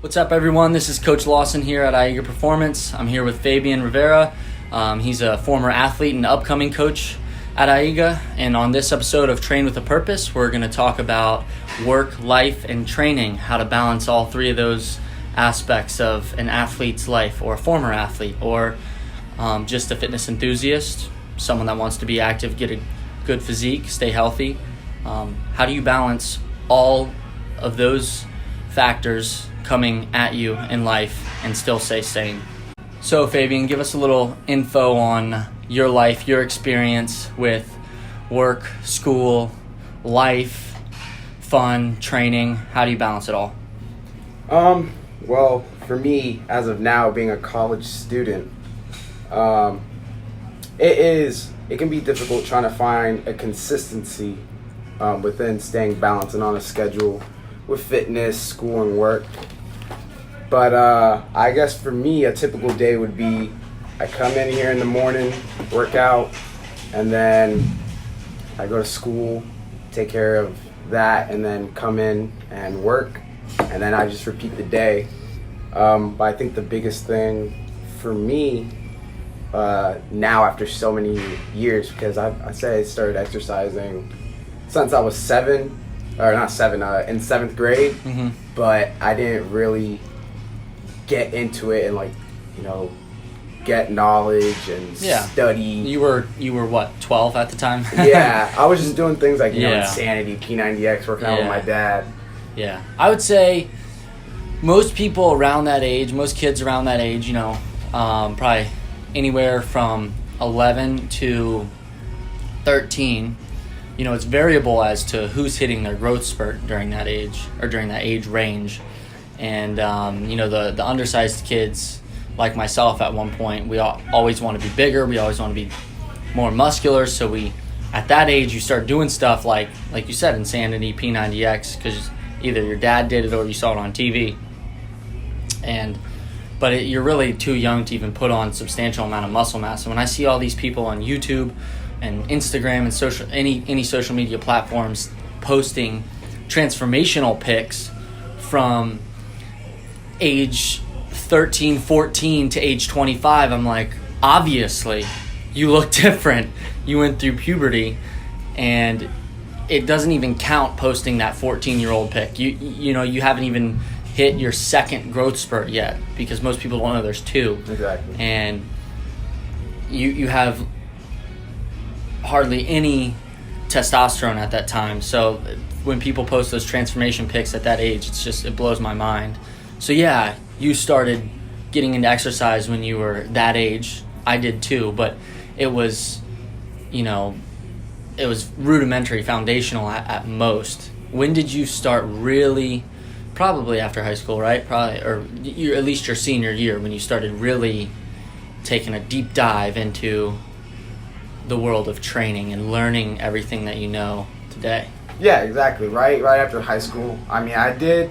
What's up, everyone? This is Coach Lawson here at Aiga Performance. I'm here with Fabian Rivera. He's a former athlete and upcoming coach at Aiga. And on this episode of Train with a Purpose, we're going to talk about work, life, and training, how to balance all three of those aspects of an athlete's life, or a former athlete, or just a fitness enthusiast, someone that wants to be active, get a good physique, stay healthy. How do you balance all of those factors coming at you in life and still stay sane? So Fabian, give us a little info on your life, your experience with work, school, life, fun, training. How do you balance it all? Well, for me, as of now, being a college student, it can be difficult trying to find a consistency within staying balanced and on a schedule with fitness, school, and work. But I guess for me, a typical day would be I come in here in the morning, work out, and then I go to school, take care of that, and then come in and work, and then I just repeat the day. But I think the biggest thing for me now, after so many years, because I started exercising since I was in 7th grade, but I didn't really get into it and get knowledge and study. You were what, 12 at the time? Yeah, I was just doing things like Insanity, P90X, working out with my dad. Yeah, I would say most people around that age, most kids around that age, probably anywhere from 11 to 13, it's variable as to who's hitting their growth spurt during that age, or during that age range. And the undersized kids like myself, at one point, we always want to be bigger, we always want to be more muscular. So at that age, you start doing stuff like you said, Insanity, P90X, because either your dad did it or you saw it on TV. But you're really too young to even put on substantial amount of muscle mass. And when I see all these people on YouTube and Instagram and any social media platforms posting transformational pics from age 13, 14 to age 25, I'm like, obviously you look different. You went through puberty, and it doesn't even count posting that 14-year-old pic. You haven't even hit your second growth spurt yet, because most people don't know there's two. Exactly. And you have hardly any testosterone at that time. So when people post those transformation pics at that age, it blows my mind. So yeah, you started getting into exercise when you were that age. I did too, but it was rudimentary, foundational at most. When did you start really? Probably after high school, right? Probably, or at least your senior year, when you started really taking a deep dive into the world of training and learning everything that you know today. Yeah, exactly. Right after high school. I mean, I did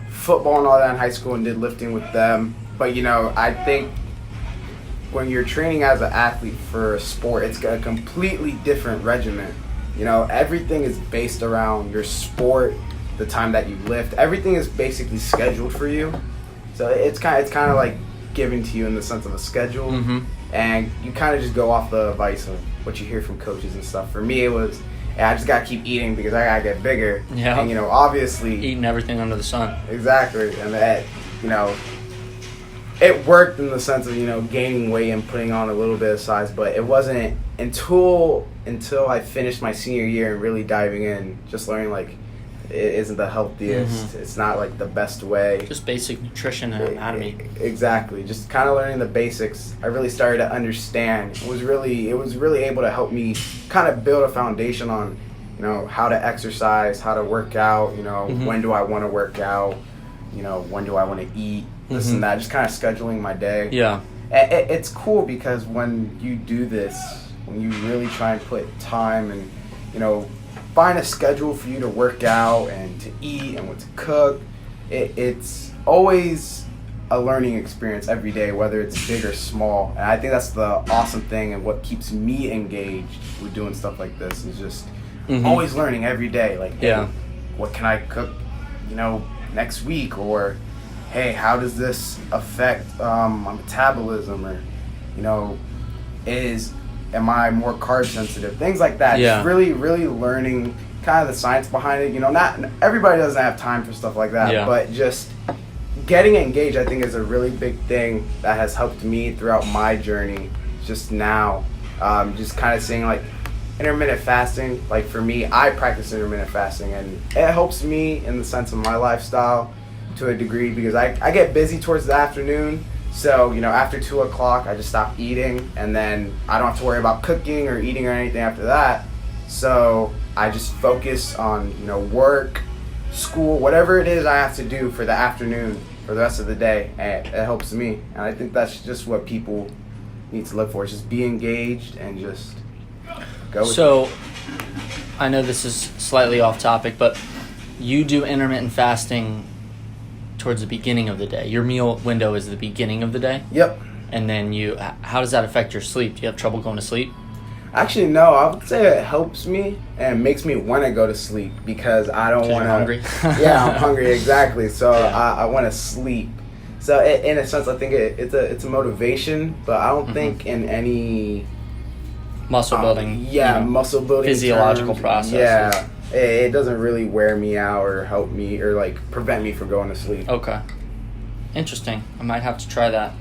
football and all that in high school and did lifting with them. But, I think when you're training as an athlete for a sport, it's got a completely different regimen. Everything is based around your sport, the time that you lift. Everything is basically scheduled for you. So it's kind of like given to you in the sense of a schedule. And you kind of just go off the advice of what you hear from coaches and stuff. For me, it was, I just got to keep eating because I got to get bigger. Yeah. And, obviously... eating everything under the sun. Exactly. And that, it worked in the sense of, gaining weight and putting on a little bit of size. But it wasn't until I finished my senior year and really diving in, just learning, it isn't the healthiest. It's not the best way. Just basic nutrition and anatomy. Exactly. Just kind of learning the basics. I really started to understand. It was really able to help me kind of build a foundation on, how to exercise, how to work out, when do I want to work out, when do I want to eat, this and that, just kind of scheduling my day. Yeah. It's cool because when you do this, when you really try and put time and, find a schedule for you to work out and to eat and what to cook, it's always a learning experience every day, whether it's big or small. And I think that's the awesome thing, and what keeps me engaged with doing stuff like this is just always learning every day. Hey, what can I cook, next week? Or hey, how does this affect my metabolism, or am I more carb sensitive? Things like that. Yeah. Just really, really learning kind of the science behind it. Not everybody doesn't have time for stuff like that, but just getting engaged, I think, is a really big thing that has helped me throughout my journey. Just now, just kind of seeing like intermittent fasting. Like for me, I practice intermittent fasting, and it helps me in the sense of my lifestyle to a degree, because I get busy towards the afternoon. So, after 2 o'clock, I just stop eating, and then I don't have to worry about cooking or eating or anything after that. So I just focus on, work, school, whatever it is I have to do for the afternoon, for the rest of the day, and it helps me. And I think that's just what people need to look for, is just be engaged and just go with So, I know this is slightly off topic, but you do intermittent fasting towards the beginning of the day. Your meal window is the beginning of the day? Yep. And then how does that affect your sleep? Do you have trouble going to sleep? Actually, no. I would say it helps me and makes me want to go to sleep, because I don't want to. Hungry? Yeah, I'm hungry, exactly. So I want to sleep. So in a sense, I think it's a motivation, but I don't think in any muscle building. Muscle building physiological terms. process. Yeah, it doesn't really wear me out or help me or like prevent me from going to sleep. Okay, interesting. I might have to try that,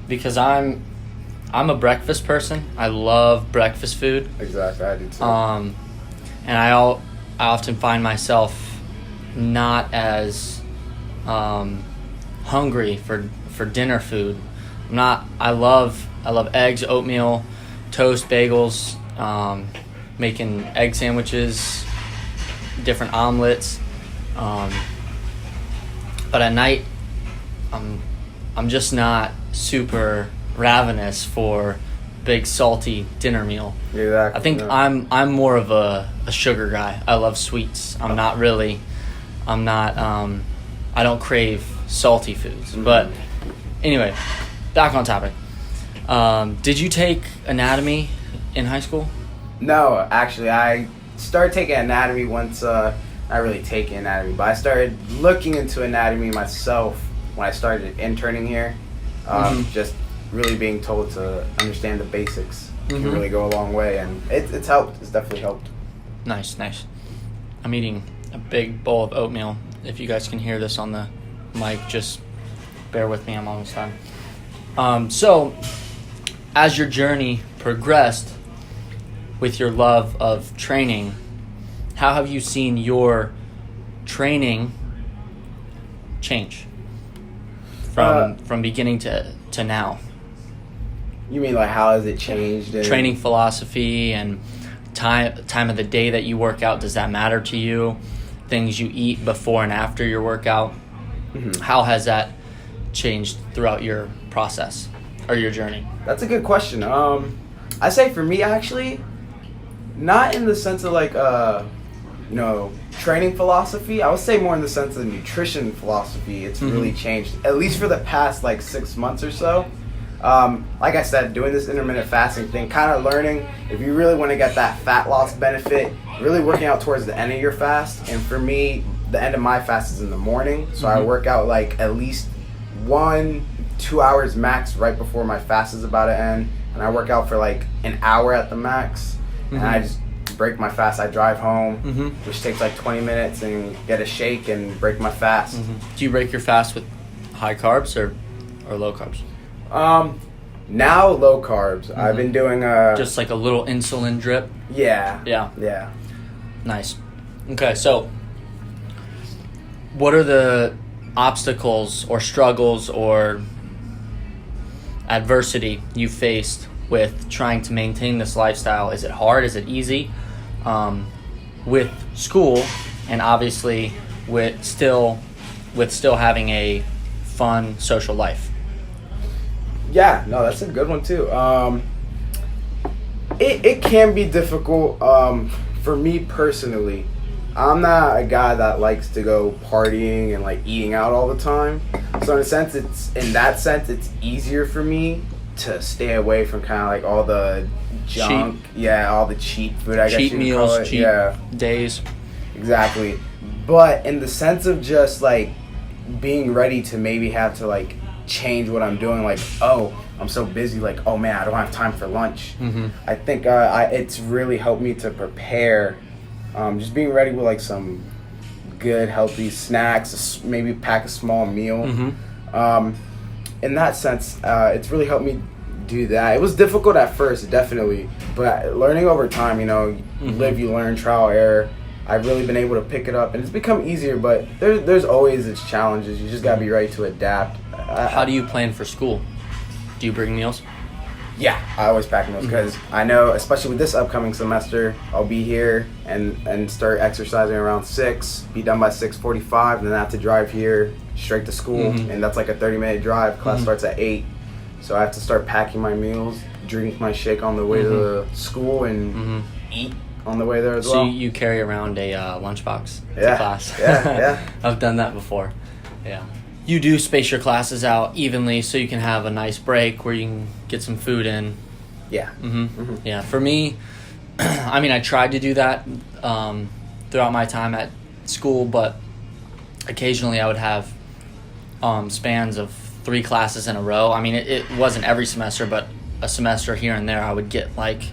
because I'm a breakfast person. I love breakfast food. Exactly, I do too. And I often find myself not as hungry for dinner food. I love eggs, oatmeal, toast, bagels, making egg sandwiches, different omelets. But at night, I'm just not super ravenous for big salty dinner meal. Exactly. I think I'm more of a sugar guy. I love sweets. I don't crave salty foods. Mm-hmm. But anyway, back on topic. Did you take anatomy in high school? No, actually, I started taking anatomy once, not really taking anatomy, but I started looking into anatomy myself when I started interning here. Just really being told to understand the basics can really go a long way, and it's helped. It's definitely helped. Nice. I'm eating a big bowl of oatmeal. If you guys can hear this on the mic, just bear with me. I'm almost done. So, as your journey progressed with your love of training, how have you seen your training change from beginning to now? You mean like how has it changed? Training philosophy and time of the day that you work out, does that matter to you? Things you eat before and after your workout. How has that changed throughout your process or your journey? That's a good question. I say for me, actually, not in the sense of like training philosophy. I would say more in the sense of nutrition philosophy. It's really changed, at least for the past like 6 months or so. Like I said, doing this intermittent fasting thing, kind of learning if you really want to get that fat loss benefit, really working out towards the end of your fast. And for me, the end of my fast is in the morning, so I work out like at least 1-2 hours max right before my fast is about to end, and I work out for like an hour at the max, and I just break my fast. I drive home, which takes like 20 minutes, and get a shake and break my fast. Do you break your fast with high carbs or low carbs? Now low carbs. I've been doing just like a little insulin drip. Yeah. Nice. Okay, so what are the obstacles or struggles or adversity you faced with trying to maintain this lifestyle? Is it hard? Is it easy? With school, and obviously with still having a fun social life. Yeah, no, that's a good one too. It can be difficult. For me personally, I'm not a guy that likes to go partying and like eating out all the time. So in that sense, it's easier for me to stay away from kind of like all the junk, all the cheap food. I guess you could call it. Cheat days. Exactly. But in the sense of just like being ready to maybe have to like change what I'm doing, like, oh, I'm so busy, like, oh man, I don't have time for lunch. I think it's really helped me to prepare, just being ready with like some good healthy snacks, maybe pack a small meal. In that sense, it's really helped me do that. It was difficult at first, definitely, but learning over time, you know, you live, you learn, trial, error. I've really been able to pick it up, and it's become easier, but there's always its challenges. You just got to be ready to adapt. How do you plan for school? Do you bring meals? Yeah, I always pack meals because I know, especially with this upcoming semester, I'll be here and start exercising around 6, be done by 6:45, and then I have to drive here straight to school, and that's like a 30-minute drive. Class starts at 8, so I have to start packing my meals, drink my shake on the way to the school, and eat on the way there as well. So you carry around a lunchbox to class? Yeah. I've done that before. Yeah. You do space your classes out evenly so you can have a nice break where you can get some food in. Yeah. Yeah. For me, I mean, I tried to do that throughout my time at school, but occasionally I would have spans of 3 classes in a row. I mean, it wasn't every semester, but a semester here and there I would get like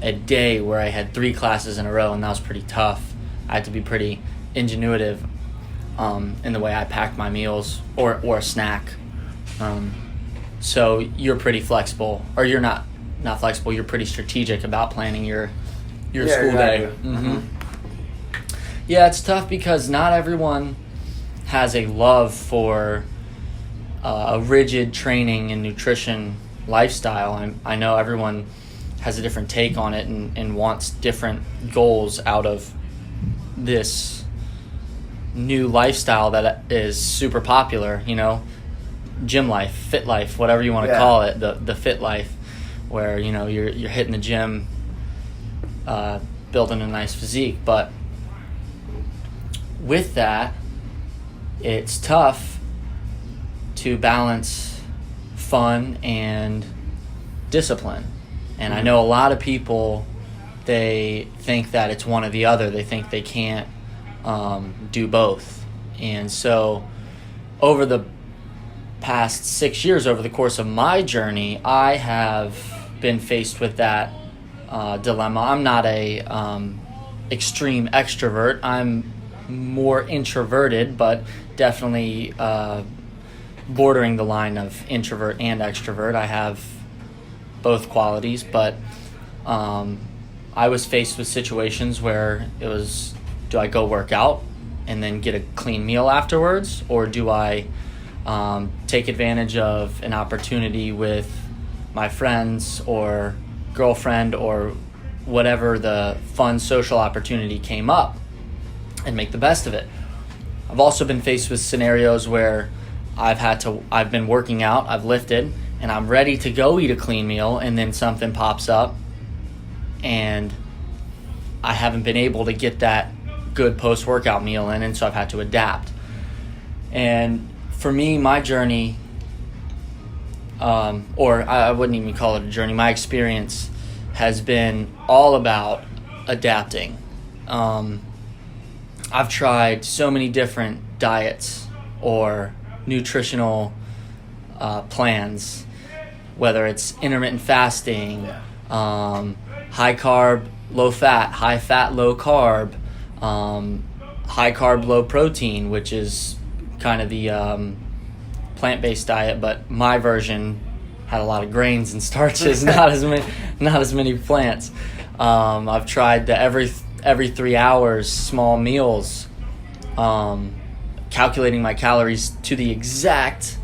a day where I had 3 classes in a row, and that was pretty tough. I had to be pretty ingenuitive in the way I packed my meals or a snack. So you're pretty flexible, or you're not flexible, you're pretty strategic about planning your school day. Yeah, it's tough because not everyone has a love for a rigid training and nutrition lifestyle. I know everyone has a different take on it and wants different goals out of this new lifestyle that is super popular, you know, gym life, fit life, whatever you want to call it, the fit life, where, you know, you're hitting the gym, building a nice physique. But with that, it's tough to balance fun and discipline. And I know a lot of people, they think that it's one or the other. They think they can't do both. And so over the past 6 years, over the course of my journey, I have been faced with that dilemma. I'm not a extreme extrovert. I'm more introverted, but definitely bordering the line of introvert and extrovert. I have both qualities, but I was faced with situations where it was, do I go work out and then get a clean meal afterwards, or do I take advantage of an opportunity with my friends or girlfriend or whatever the fun social opportunity came up and make the best of it? I've also been faced with scenarios where I've been working out, I've lifted, and I'm ready to go eat a clean meal, and then something pops up and I haven't been able to get that good post-workout meal in, and so I've had to adapt. And for me, my journey, or I wouldn't even call it a journey, my experience has been all about adapting. I've tried so many different diets or nutritional plans, whether it's intermittent fasting, high carb, low fat, high fat, low carb, high carb, low protein, which is kind of the plant-based diet, but my version had a lot of grains and starches, not as many plants. I've tried the every 3 hours small meals, calculating my calories to the exact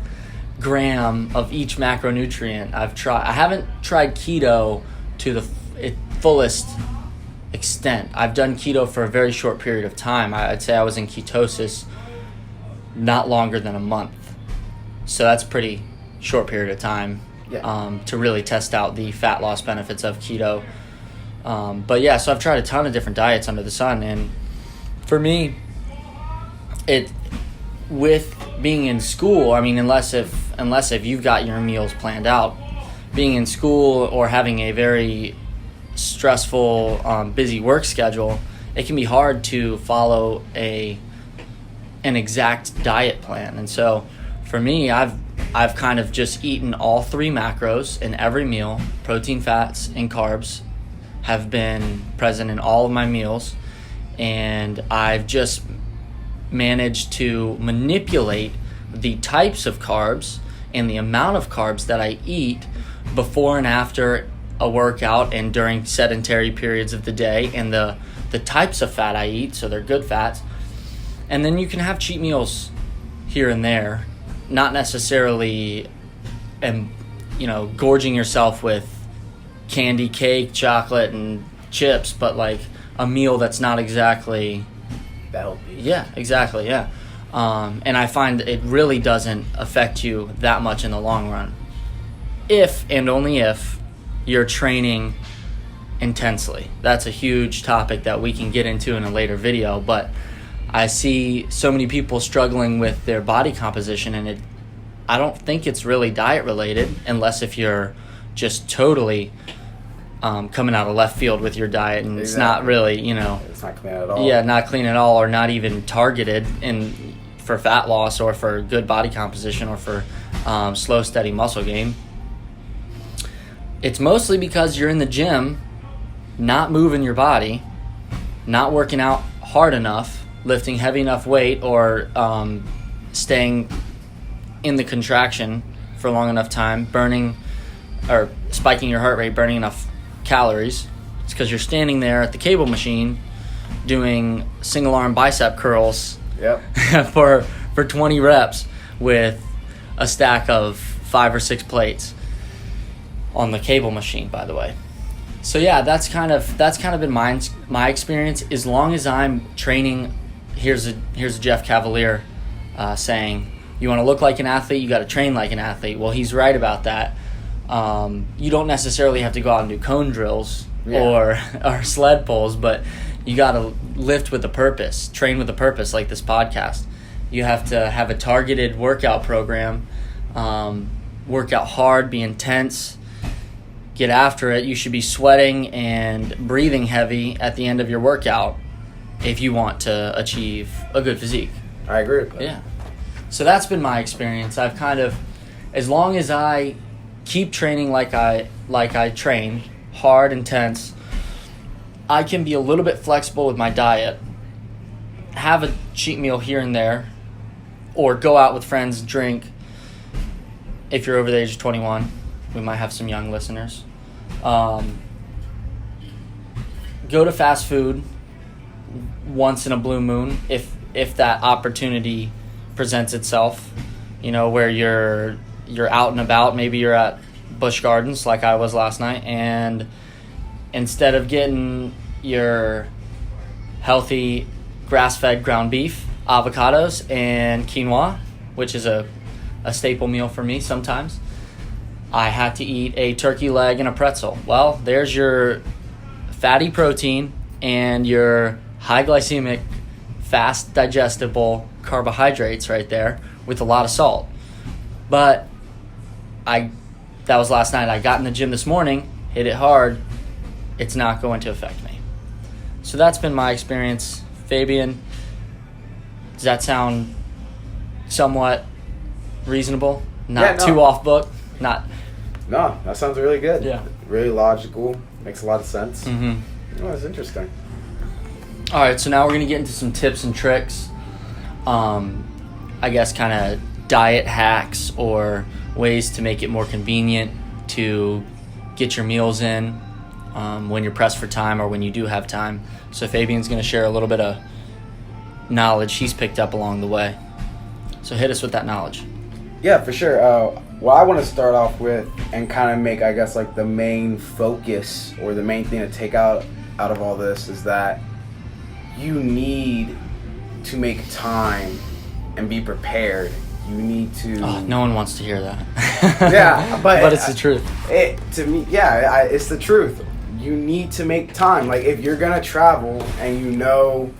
gram of each macronutrient. I haven't tried keto to the fullest extent. I've done keto for a very short period of time. I'd say I was in ketosis not longer than a month. So that's a pretty short period of time to really test out the fat loss benefits of keto. But yeah, so I've tried a ton of different diets under the sun, and for me, with being in school, I mean, unless if you've got your meals planned out, being in school or having a very stressful, busy work schedule, it can be hard to follow an an exact diet plan. And so for me, I've kind of just eaten all 3 macros in every meal. Protein, fats, and carbs have been present in all of my meals. And I've just managed to manipulate the types of carbs and the amount of carbs that I eat before and after a workout and during sedentary periods of the day, and the types of fat I eat, so they're good fats. And then you can have cheat meals here and there, not necessarily gorging yourself with candy, cake, chocolate, and chips, but like a meal that's not exactly healthy. Yeah, exactly, yeah. And I find it really doesn't affect you that much in the long run, if and only if you're training intensely. That's a huge topic that we can get into in a later video, but I see so many people struggling with their body composition, and I don't think it's really diet related, unless if you're just totally coming out of left field with your diet, and It's not really, it's not clean at all. Yeah, not clean at all, or not even targeted for fat loss or for good body composition or for slow, steady muscle gain. It's mostly because you're in the gym, not moving your body, not working out hard enough, lifting heavy enough weight, or staying in the contraction for a long enough time, burning or spiking your heart rate, burning enough calories. It's because you're standing there at the cable machine doing single arm bicep curls for 20 reps with a stack of 5 or 6 plates on the cable machine, by the way. So yeah, that's kind of been my experience. As long as I'm training, here's a Jeff Cavalier saying, you want to look like an athlete, you got to train like an athlete. Well, he's right about that. You don't necessarily have to go out and do cone drills or sled pulls, but you got to lift with a purpose, train with a purpose, like this podcast. You have to have a targeted workout program, work out hard, be intense, get after it. You should be sweating and breathing heavy at the end of your workout if you want to achieve a good physique. I agree with that. Yeah. So that's been my experience. I've kind of, as long as I keep training like I train, hard, intense, I can be a little bit flexible with my diet, have a cheat meal here and there, or go out with friends and drink. If you're over the age of 21, we might have some young listeners. Go to fast food once in a blue moon if that opportunity presents itself, where you're out and about. Maybe you're at Busch Gardens like I was last night, and instead of getting your healthy grass-fed ground beef, avocados, and quinoa, which is a staple meal for me sometimes, I had to eat a turkey leg and a pretzel. Well, there's your fatty protein and your high glycemic, fast digestible carbohydrates right there with a lot of salt. But that was last night. I got in the gym this morning, hit it hard. It's not going to affect me. So that's been my experience. Fabian, does that sound somewhat reasonable? Not too off book? No, that sounds really good. Yeah. Really logical. Makes a lot of sense. Mm-hmm. Oh, that's interesting. All right, so now we're going to get into some tips and tricks. I guess kind of diet hacks or ways to make it more convenient to get your meals in when you're pressed for time or when you do have time. So Fabian's going to share a little bit of knowledge he's picked up along the way. So hit us with that knowledge. Yeah, for sure. What I want to start off with and kind of make, I guess, like the main focus or the main thing to take out of all this is that you need to make time and be prepared. You need to... Oh, no one wants to hear that. Yeah, but it's the truth. To me, yeah, it's the truth. You need to make time. Like, if you're going to travel and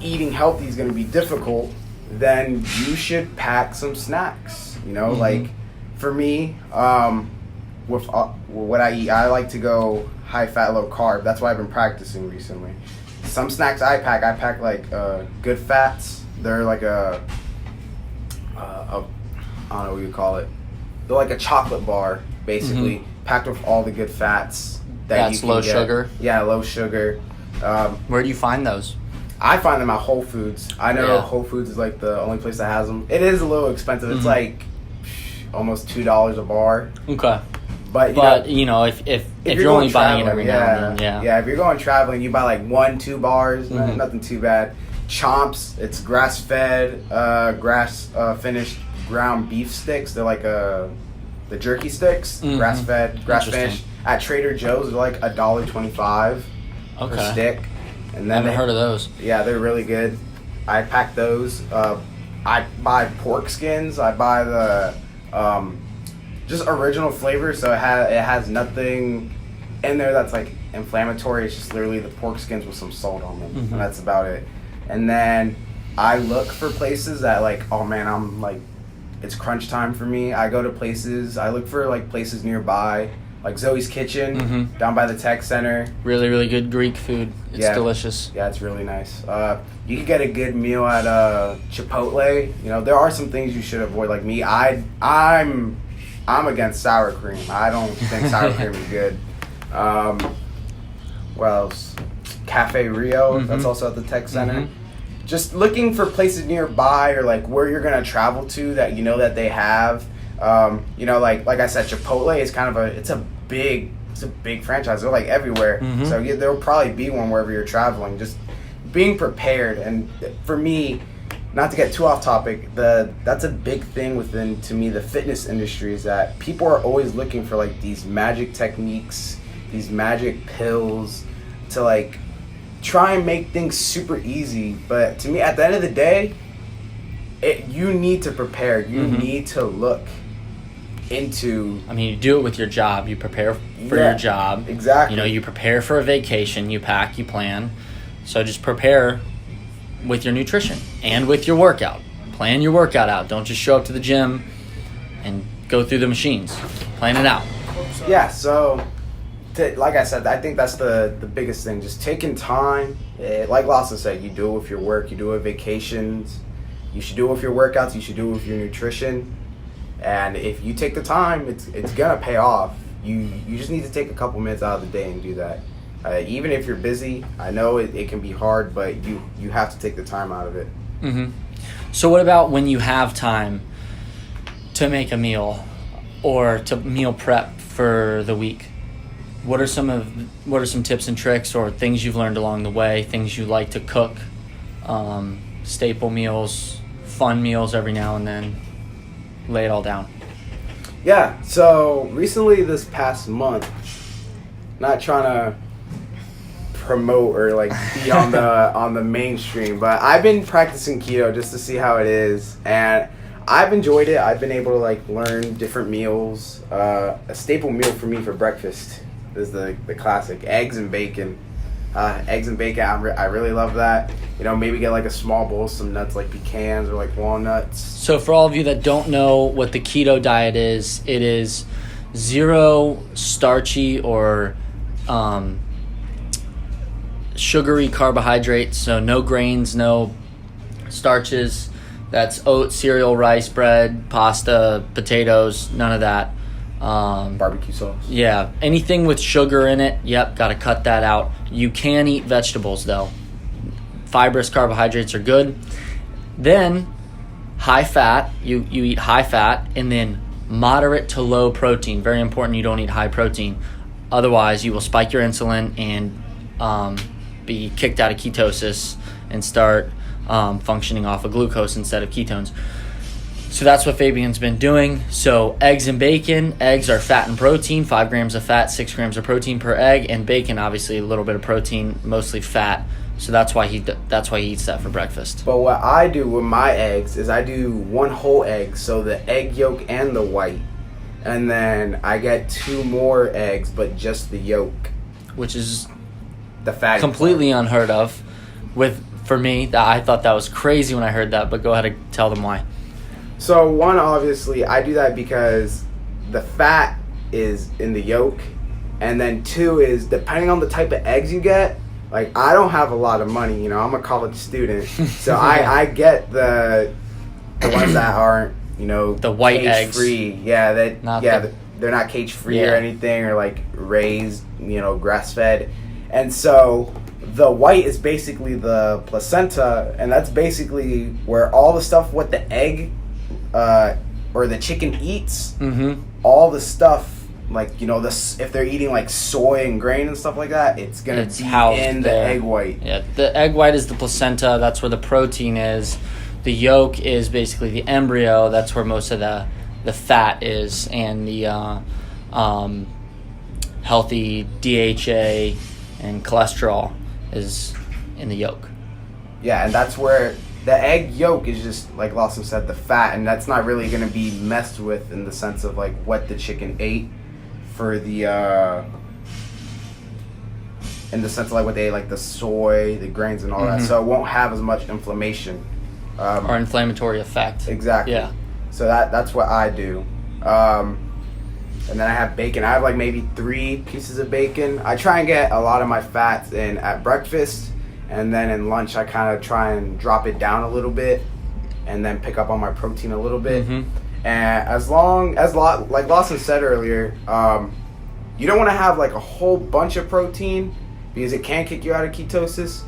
eating healthy is going to be difficult, then you should pack some snacks. Mm-hmm. Like, for me, with what I eat, I like to go high fat, low carb. That's why I've been practicing recently. Some snacks I pack like good fats, They're like I don't know what you call it. They're like a chocolate bar, basically, packed with all the good fats that you can low get. Sugar. Yeah, low sugar. Where do you find those? I find them at Whole Foods. I know Yeah. Whole Foods is like the only place that has them. It is a little expensive. It's like almost $2 a bar. Okay. But if you're only buying it every now and then, yeah. If you're going traveling, you buy like 1-2 bars. Nothing too bad. Chomps. It's grass fed, grass finished ground beef sticks. They're like the jerky sticks, grass fed, grass finished. At Trader Joe's, they're like $1.25 per stick. And then I haven't heard of those. Yeah, they're really good. I pack those. I buy pork skins. I buy the just original flavor, so it has nothing in there that's like inflammatory. It's just literally the pork skins with some salt on them, and that's about it. And then I look for places that like, oh man, I'm like, it's crunch time for me. I go to places. I look for like places nearby, like Zoe's Kitchen down by the tech center. Really, really good Greek food. It's delicious. Yeah, it's really nice. You can get a good meal at Chipotle. You know, there are some things you should avoid. Like me, I'm against sour cream. I don't think sour cream is good. What else? Cafe Rio. That's also at the tech center. Just looking for places nearby or like where you're gonna travel to that you know that they have. Like I said, Chipotle is kind of a big franchise. They're like everywhere. So there'll probably be one wherever you're traveling. Just being prepared. And for me, not to get too off topic, that's a big thing within, to me, the fitness industry is that people are always looking for like these magic techniques, these magic pills to like try and make things super easy. But to me, at the end of the day, you need to prepare. You need to look into... I mean, you do it with your job. You prepare for your job. Exactly. You prepare for a vacation. You pack, you plan. So just prepare with your nutrition and with your workout. Plan your workout out. Don't just show up to the gym and go through the machines. Plan it out. Yeah, so... like I said, I think that's the biggest thing. Just taking time. Like Lawson said, you do it with your work. You do it with vacations. You should do it with your workouts. You should do it with your nutrition. And if you take the time, it's gonna pay off. You just need to take a couple minutes out of the day and do that. Even if you're busy, I know it can be hard, but you have to take the time out of it. So what about when you have time to make a meal or to meal prep for the week? What are some tips and tricks or things you've learned along the way, things you like to cook, staple meals, fun meals every now and then? Lay it all down. Yeah, so recently this past month, not trying to promote or like be on the mainstream, but I've been practicing keto just to see how it is, and I've enjoyed it. I've been able to like learn different meals. A staple meal for me for breakfast is the classic eggs and bacon. Eggs and bacon, I really love that. Maybe get like a small bowl of some nuts like pecans or like walnuts. So for all of you that don't know what the keto diet is, it is zero starchy or sugary carbohydrates. So no grains, no starches. That's oats, cereal, rice, bread, pasta, potatoes, none of that. Barbecue sauce. Yeah, anything with sugar in it, got to cut that out. You can eat vegetables though. Fibrous carbohydrates are good. Then high fat, you eat high fat, and then moderate to low protein. Very important you don't eat high protein. Otherwise you will spike your insulin and be kicked out of ketosis and start functioning off of glucose instead of ketones. So that's what Fabian's been doing. So eggs and bacon. Eggs are fat and protein, 5 grams of fat, 6 grams of protein per egg, and bacon obviously a little bit of protein, mostly fat. So that's why he eats that for breakfast. But what I do with my eggs is I do 1 whole egg, so the egg yolk and the white, and then I get 2 more eggs, but just the yolk, which is the fatty completely unheard of. For me, I thought that was crazy when I heard that. But go ahead and tell them why. So 1, obviously, I do that because the fat is in the yolk, and then 2 is depending on the type of eggs you get, like I don't have a lot of money. You know, I'm a college student, so I get the ones that aren't, you know, the white cage eggs free. Yeah, they're not cage free or anything, or like raised, you know, grass fed, and so the white is basically the placenta, and that's basically where all the stuff what the egg or the chicken eats. Mm-hmm. All the stuff, like, you know, this, if they're eating like soy and grain and stuff like that, it's be in the egg white. Yeah, the egg white is the placenta. That's where the protein is. The yolk is basically the embryo. That's where most of the fat is, and the healthy DHA and cholesterol is in the yolk. Yeah, and that's where the egg yolk is just, like Lawson said, the fat, and that's not really going to be messed with in the sense of like what the chicken ate for the in the sense of like what they ate, like the soy, the grains, and all that. So it won't have as much inflammation or inflammatory effect. Exactly. Yeah. So that's what I do. And then I have bacon. I have like maybe 3 pieces of bacon. I try and get a lot of my fats in at breakfast, and then in lunch I kind of try and drop it down a little bit, and then pick up on my protein a little bit. And as long as, like Lawson said earlier, you don't want to have like a whole bunch of protein because it can kick you out of ketosis.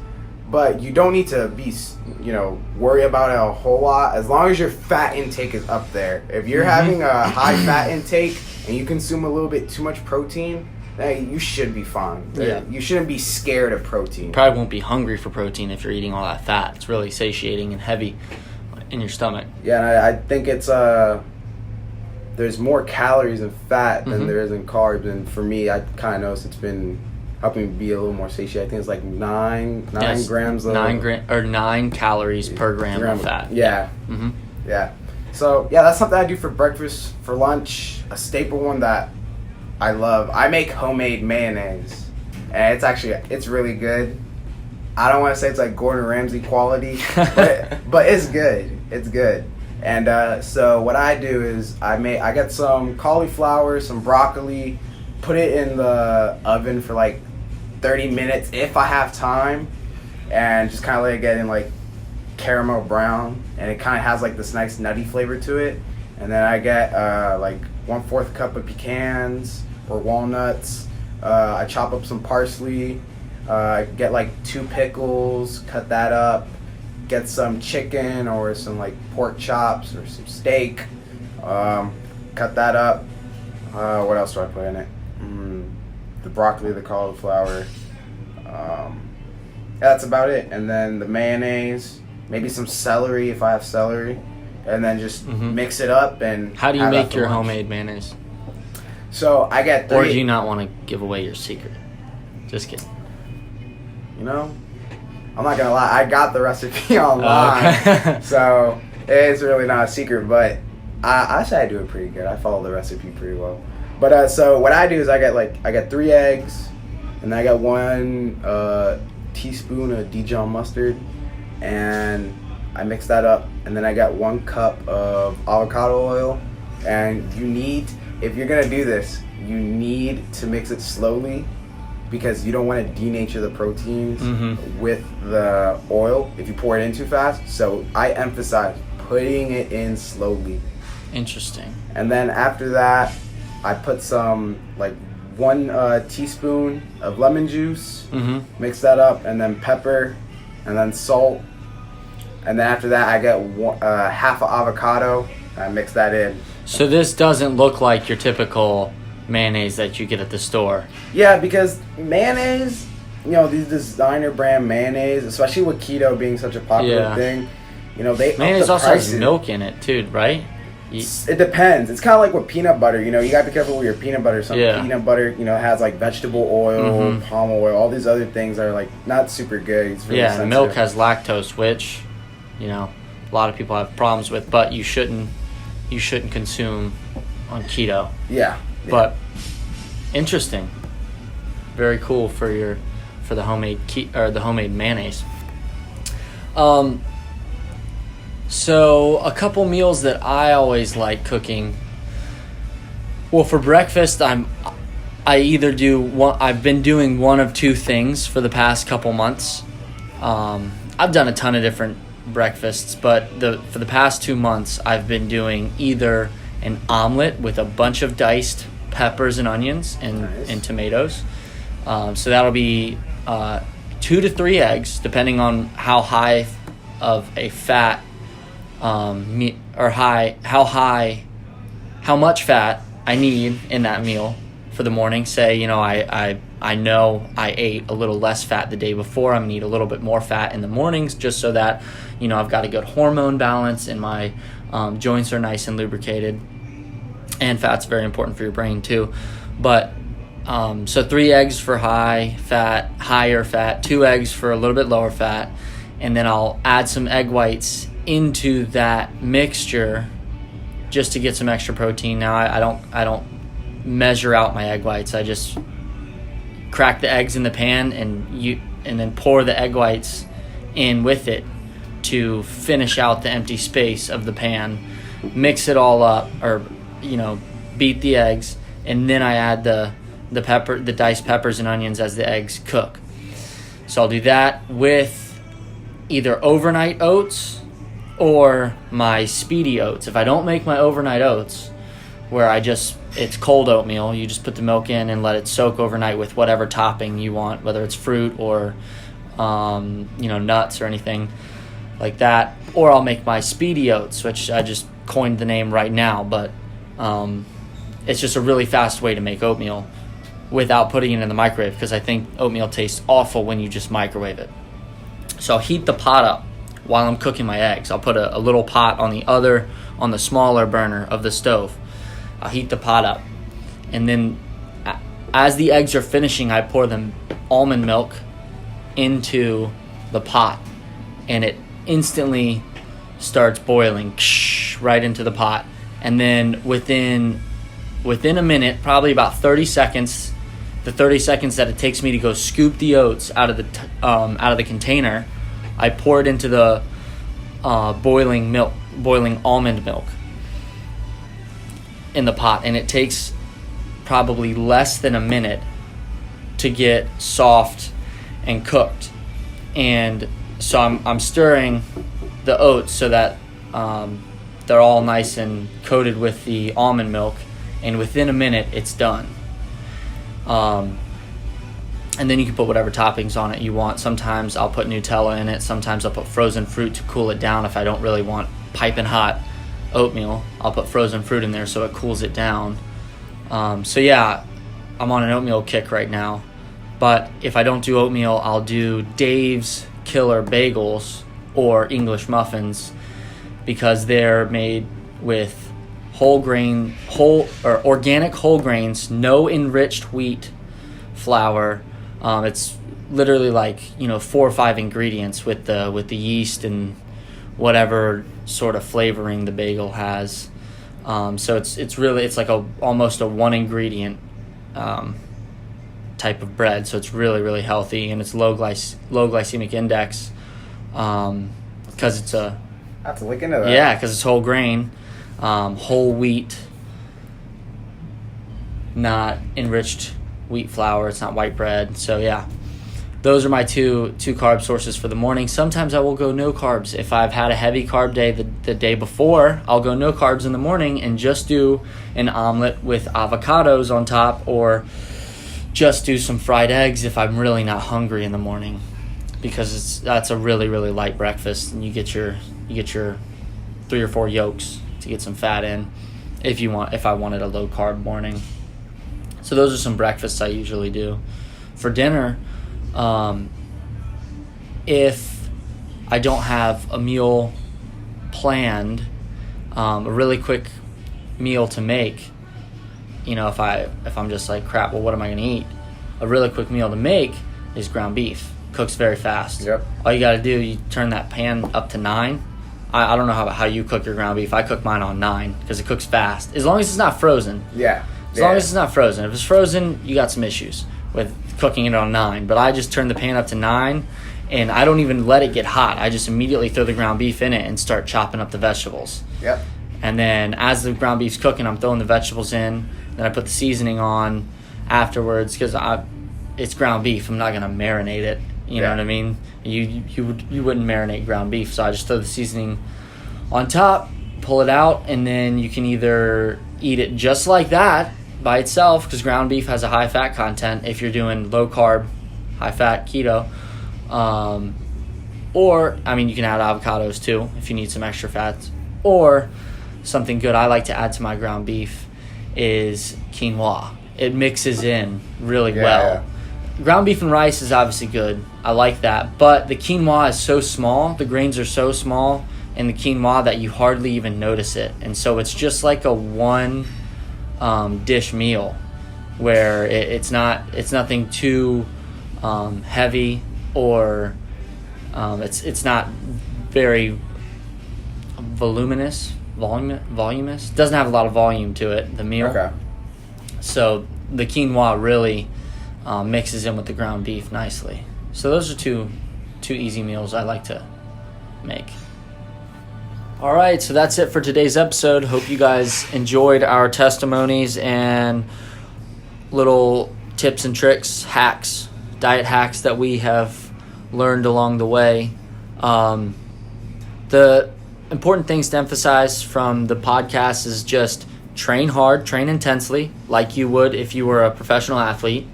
But you don't need to be, you know, worry about it a whole lot as long as your fat intake is up there. If you're having a high fat intake and you consume a little bit too much protein, you should be fine. Yeah. You shouldn't be scared of protein. Probably won't be hungry for protein if you're eating all that fat. It's really satiating and heavy in your stomach. Yeah, and I think it's there's more calories in fat than there is in carbs, and for me, I kind of noticed it's been helping me be a little more satiated. I think it's like 9 grams of 9 calories per gram of fat. Yeah. Yeah. So yeah, that's something I do for breakfast. For lunch, a staple one that I love. I make homemade mayonnaise, and it's really good. I don't want to say it's like Gordon Ramsay quality, but it's good. It's good. And so what I do is I get some cauliflower, some broccoli, put it in the oven for like 30 minutes if I have time, and just kind of let it get in like caramel brown, and it kind of has like this nice nutty flavor to it. And then I get like 1/4 cup of pecans or walnuts. I chop up some parsley, get like 2 pickles, cut that up, get some chicken or some like pork chops or some steak, cut that up. What else do I put in it? The broccoli, the cauliflower. Yeah, that's about it. And then the mayonnaise, maybe some celery if I have celery, and then just mix it up. And how do you make your homemade mayonnaise? So I get 3. Or do you not want to give away your secret? Just kidding. You know, I'm not gonna lie, I got the recipe online, okay. So it's really not a secret. But I say I do it pretty good. I follow the recipe pretty well. But so what I do is I get 3 eggs, and then I got 1 teaspoon of Dijon mustard, and I mix that up, and then I got 1 cup of avocado oil. And if you're gonna do this, you need to mix it slowly, because you don't want to denature the proteins with the oil if you pour it in too fast. So I emphasize putting it in slowly. Interesting. And then after that, I put some, like 1 teaspoon of lemon juice, mix that up, and then pepper, and then salt. And then after that, I get half an avocado, and I mix that in. So this doesn't look like your typical mayonnaise that you get at the store. Yeah, because mayonnaise, you know, these designer brand mayonnaise, especially with keto being such a popular thing, you know, mayonnaise also has milk in it too, right? It depends. It's kind of like with peanut butter. You know, you got to be careful with your peanut butter. Some peanut butter, you know, has like vegetable oil, palm oil, all these other things are like not super good. It's really sensitive. Milk has lactose, which, you know, a lot of people have problems with, but you shouldn't consume on keto. Yeah. But interesting. Very cool for the homemade the homemade mayonnaise. So a couple meals that I always like cooking. Well, for breakfast, I I either do one. I've been doing one of two things for the past couple months. I've done a ton of different breakfasts, but for the past 2 months, I've been doing either an omelet with a bunch of diced peppers and onions and tomatoes. So that'll be 2 to 3 eggs, depending on how high of a fat how much fat I need in that meal for the morning. Say, I know I ate a little less fat the day before. I'm going to eat a little bit more fat in the mornings just so that, I've got a good hormone balance and my joints are nice and lubricated. And fat's very important for your brain too. But so 3 eggs for higher fat, 2 eggs for a little bit lower fat, and then I'll add some egg whites into that mixture just to get some extra protein. Now I don't measure out my egg whites. I just crack the eggs in the pan and then pour the egg whites in with it to finish out the empty space of the pan. Mix it all up, or beat the eggs, and then I add the diced peppers and onions as the eggs cook. So I'll do that with either overnight oats or my speedy oats. If I don't make my overnight oats, where it's cold oatmeal, you just put the milk in and let it soak overnight with whatever topping you want, whether it's fruit or nuts or anything like that. Or I'll make my speedy oats, which I just coined the name right now, but it's just a really fast way to make oatmeal without putting it in the microwave, because I think oatmeal tastes awful when you just microwave it. So I'll heat the pot up while I'm cooking my eggs. I'll put a little pot on the smaller burner of the stove. I'll heat the pot up, and then as the eggs are finishing, I pour the almond milk into the pot, and it instantly starts boiling right into the pot. And then within a minute, probably about 30 seconds, the 30 seconds that it takes me to go scoop the oats out of the container, I pour it into the boiling almond milk in the pot, and it takes probably less than a minute to get soft and cooked. And so I'm stirring the oats so that they're all nice and coated with the almond milk, and within a minute it's done. And then you can put whatever toppings on it you want. Sometimes I'll put Nutella in it. Sometimes I'll put frozen fruit to cool it down. If I don't really want piping hot oatmeal, I'll put frozen fruit in there so it cools it down. So yeah, I'm on an oatmeal kick right now. But if I don't do oatmeal, I'll do Dave's Killer Bagels or English muffins, because they're made with organic whole grains, no enriched wheat flour. It's literally like 4 or 5 ingredients with the yeast and whatever sort of flavoring the bagel has. So it's like almost a 1 ingredient type of bread. So it's really, really healthy, and it's low glycemic index because it's a. I have to look into that. Yeah, because it's whole grain, whole wheat, not enriched wheat flour. It's not white bread. So yeah, those are my two carb sources for the morning. Sometimes I will go no carbs. If I've had a heavy carb day the day before, I'll go no carbs in the morning and just do an omelet with avocados on top, or just do some fried eggs if I'm really not hungry in the morning, because that's a really, really light breakfast, and you get your 3 or 4 yolks to get some fat in if I wanted a low carb morning. So those are some breakfasts I usually do. For dinner, if I don't have a meal planned, a really quick meal to make, if I'm just like, crap, well, what am I going to eat? A really quick meal to make is ground beef. Cooks very fast. Yep. All you got to do, you turn that pan up to 9. I don't know how you cook your ground beef. I cook mine on 9 because it cooks fast. As long as it's not frozen. Yeah. As long as it's not frozen. If it's frozen, you got some issues with cooking it on 9. But I just turn the pan up to 9, and I don't even let it get hot. I just immediately throw the ground beef in it and start chopping up the vegetables. Yep. And then as the ground beef's cooking, I'm throwing the vegetables in. Then I put the seasoning on, afterwards, because it's ground beef. I'm not gonna marinate it. You know what I mean? You wouldn't marinate ground beef, so I just throw the seasoning on top, pull it out, and then you can either eat it just like that by itself, because ground beef has a high fat content if you're doing low carb, high fat keto. Or, I mean, you can add avocados too if you need some extra fats. Or something good I like to add to my ground beef is quinoa. It mixes in really well. Ground beef and rice is obviously good. I like that. But the quinoa is so small, the grains are so small in the quinoa that you hardly even notice it. And so it's just like a one dish meal where it's nothing too heavy, or it's not very voluminous. Doesn't have a lot of volume to it, the meal. Okay. So the quinoa really mixes in with the ground beef nicely. So those are two easy meals I like to make. All right, so that's it for today's episode. Hope you guys enjoyed our testimonies and little tips and tricks, hacks, diet hacks that we have learned along the way. The important things to emphasize from the podcast is just train hard, train intensely, like you would if you were a professional athlete.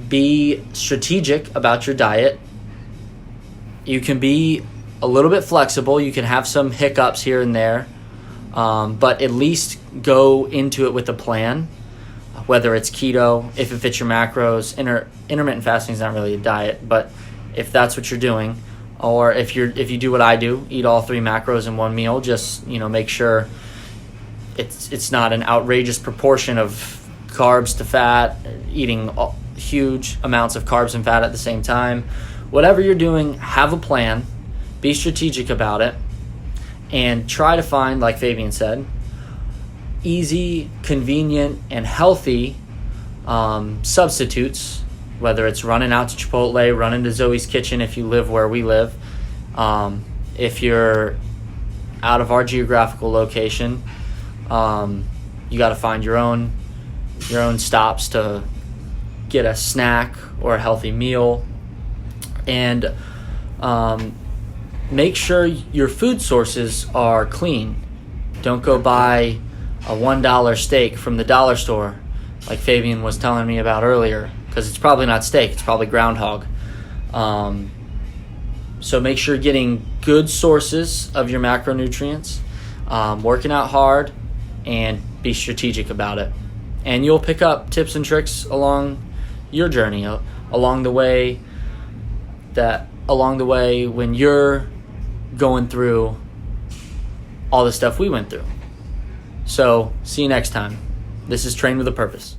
Be strategic about your diet. You can be a little bit flexible. You can have some hiccups here and there, but at least go into it with a plan, whether it's keto, if it fits your macros. Intermittent fasting is not really a diet, but if that's what you're doing, or if you do what I do, eat all 3 macros in one meal, just make sure it's not an outrageous proportion of carbs to fat, eating huge amounts of carbs and fat at the same time. Whatever you're doing, have a plan, be strategic about it, and try to find, like Fabian said, easy, convenient, and healthy substitutes, whether it's running out to Chipotle, running to Zoe's Kitchen if you live where we live. If you're out of our geographical location, you got to find your own stops to get a snack or a healthy meal. And make sure your food sources are clean. Don't go buy a $1 steak from the dollar store like Fabian was telling me about earlier, because it's probably not steak, it's probably groundhog. So make sure you're getting good sources of your macronutrients, working out hard, and be strategic about it. And you'll pick up tips and tricks along your journey, along the way when you're going through all the stuff we went through. So see you next time. This is Train with a Purpose.